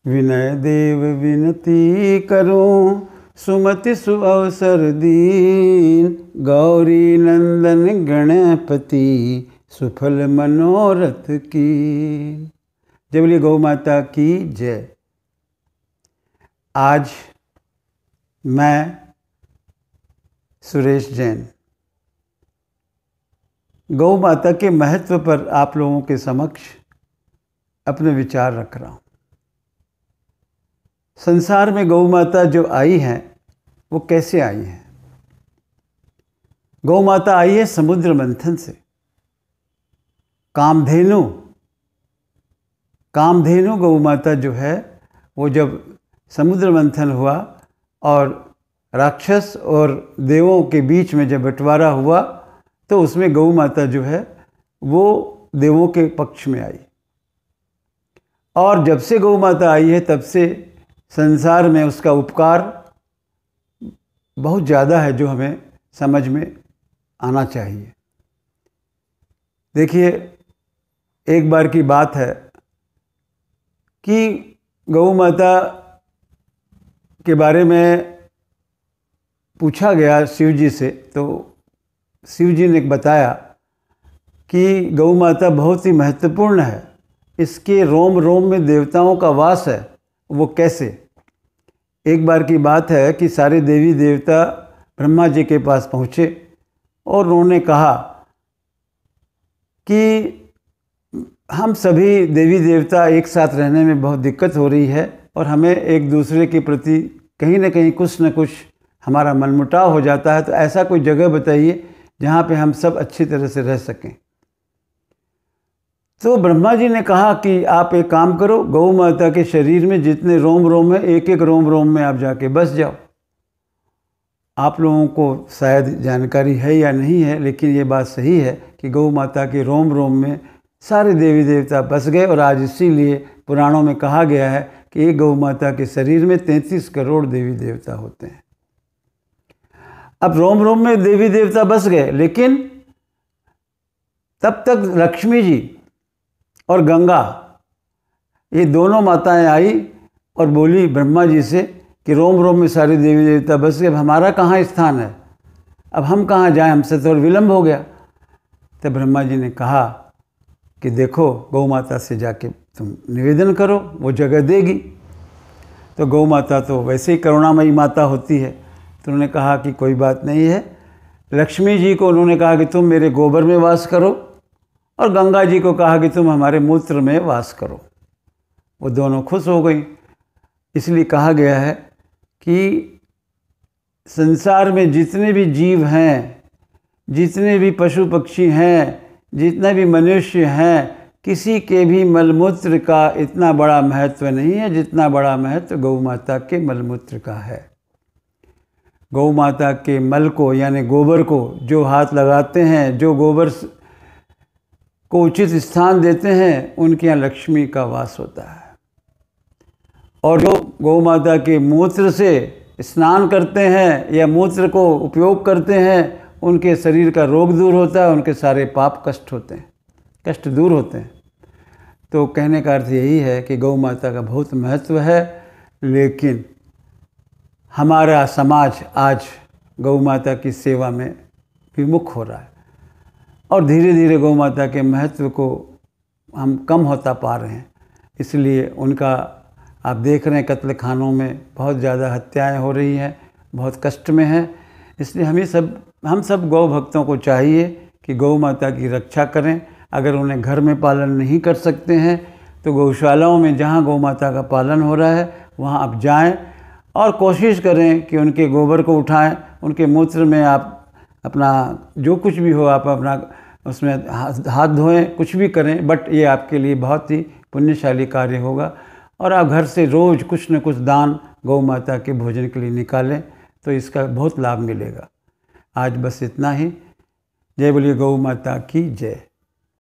विनय देव विनती करूं, सुमति सुअवसर दीन। गौरी नंदन गणपति, सुफल मनोरथ की। जय बोलिए गौ माता की जय। आज मैं सुरेश जैन गौ माता के महत्व पर आप लोगों के समक्ष अपने विचार रख रहा हूँ। संसार में गौ माता जो आई हैं वो कैसे आई हैं? गौ माता आई है समुद्र मंथन से। कामधेनु गौ माता जो है वो जब समुद्र मंथन हुआ और राक्षस और देवों के बीच में जब बंटवारा हुआ तो उसमें गौ माता जो है वो देवों के पक्ष में आई। और जब से गौ माता आई है तब से संसार में उसका उपकार बहुत ज़्यादा है, जो हमें समझ में आना चाहिए। देखिए, एक बार की बात है कि गौ माता के बारे में पूछा गया शिव जी से, तो शिव जी ने बताया कि गौ माता बहुत ही महत्वपूर्ण है, इसके रोम रोम में देवताओं का वास है। वो कैसे? एक बार की बात है कि सारे देवी देवता ब्रह्मा जी के पास पहुँचे और उन्होंने कहा कि हम सभी देवी देवता एक साथ रहने में बहुत दिक्कत हो रही है और हमें एक दूसरे के प्रति कहीं ना कहीं कुछ न कुछ हमारा मनमुटाव हो जाता है, तो ऐसा कोई जगह बताइए जहाँ पे हम सब अच्छी तरह से रह सकें। तो ब्रह्मा जी ने कहा कि आप एक काम करो, गौ माता के शरीर में जितने रोम रोम है, एक एक रोम रोम में आप जाके बस जाओ। आप लोगों को शायद जानकारी है या नहीं है, लेकिन ये बात सही है कि गौ माता के रोम रोम में सारे देवी देवता बस गए। और आज इसीलिए पुराणों में कहा गया है कि एक गौ माता के शरीर में 33 करोड़ देवी देवता होते हैं। अब रोम रोम में देवी देवता बस गए, लेकिन तब तक लक्ष्मी जी और गंगा, ये दोनों माताएं आई और बोली ब्रह्मा जी से कि रोम रोम में सारे देवी देवता बस गए, अब हमारा कहाँ स्थान है, अब हम कहाँ जाएं, हमसे तो विलम्ब हो गया। तब ब्रह्मा जी ने कहा कि देखो, गौ माता से जाके तुम निवेदन करो, वो जगह देगी। तो गौ माता तो वैसे ही करुणामयी माता होती है, तो उन्होंने कहा कि कोई बात नहीं है। लक्ष्मी जी को उन्होंने कहा कि तुम मेरे गोबर में वास करो, और गंगा जी को कहा कि तुम हमारे मूत्र में वास करो। वो दोनों खुश हो गई। इसलिए कहा गया है कि संसार में जितने भी जीव हैं, जितने भी पशु पक्षी हैं, जितने भी मनुष्य हैं, किसी के भी मलमूत्र का इतना बड़ा महत्व नहीं है जितना बड़ा महत्व गौ माता के मलमूत्र का है। गौ माता के मल को यानी गोबर को जो हाथ लगाते हैं, जो गोबर को उचित स्थान देते हैं, उनके यहाँ लक्ष्मी का वास होता है। और जो गौ माता के मूत्र से स्नान करते हैं या मूत्र को उपयोग करते हैं, उनके शरीर का रोग दूर होता है, उनके सारे पाप कष्ट दूर होते हैं। तो कहने का अर्थ यही है कि गौ माता का बहुत महत्व है, लेकिन हमारा समाज आज गौ माता की सेवा में विमुख हो रहा है और धीरे धीरे गौ माता के महत्व को हम कम होता पा रहे हैं। इसलिए उनका आप देख रहे हैं कत्ल खानों में बहुत ज़्यादा हत्याएं हो रही हैं, बहुत कष्ट में हैं। इसलिए हम सब गौ भक्तों को चाहिए कि गौ माता की रक्षा करें। अगर उन्हें घर में पालन नहीं कर सकते हैं तो गौशालाओं में जहाँ गौ माता का पालन हो रहा है वहाँ आप जाएं और कोशिश करें कि उनके गोबर को उठाएं, उनके मूत्र में आप अपना जो कुछ भी हो आप अपना उसमें हाथ धोएं, कुछ भी करें, बट ये आपके लिए बहुत ही पुण्यशाली कार्य होगा। और आप घर से रोज़ कुछ न कुछ दान गौ माता के भोजन के लिए निकालें तो इसका बहुत लाभ मिलेगा। आज बस इतना ही। जय बोलिए गौ माता की जय।